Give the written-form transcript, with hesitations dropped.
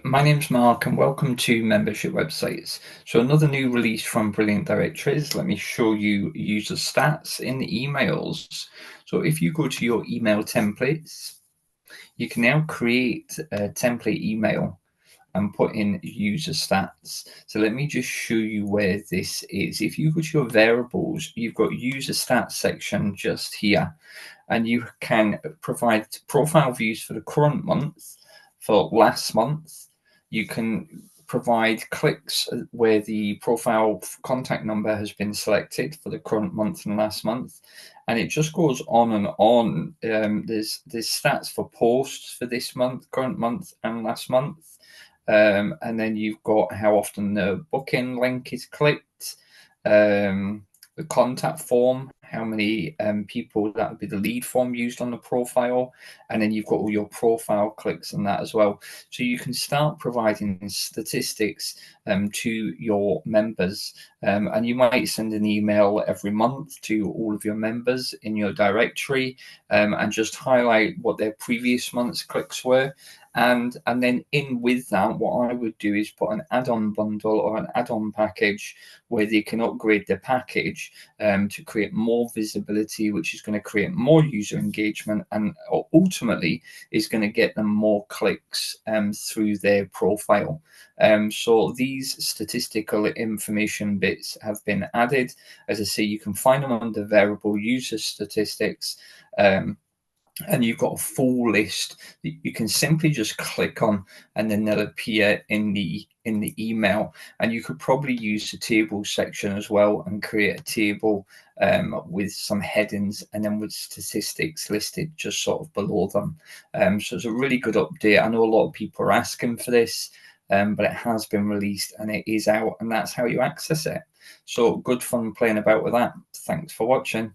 My name's Mark and welcome to Membership Websites. So another new release from Brilliant Directories. Let me show you user stats in the emails. So if you go to your email templates, you can now create a template email and put in user stats. So let me just show you where this is. If you go to your variables, you've got user stats section just here, and you can provide profile views for the current month, for last month. You can provide clicks where the profile contact number has been selected for the current month and last month, and it just goes on and on. There's stats for posts for this month, current month, and last month. And then you've got how often the booking link is clicked, the contact form, how many people, that would be the lead form used on the profile, and then you've got all your profile clicks and that as well. So you can start providing statistics to your members, and you might send an email every month to all of your members in your directory, and just highlight what their previous month's clicks were. And then in with that, what I would do is put an add-on bundle or an add-on package where they can upgrade their package to create more visibility, which is going to create more user engagement and ultimately is going to get them more clicks through their profile. So these statistical information bits have been added. As I say, you can find them under variable user statistics. And you've got a full list that you can simply just click on, and then they'll appear in the email. And you could probably use the table section as well and create a table with some headings and then with statistics listed just sort of below them. So it's a really good update. I know a lot of people are asking for this, but it has been released and it is out, and that's how you access it. So good fun playing about with that. Thanks for watching.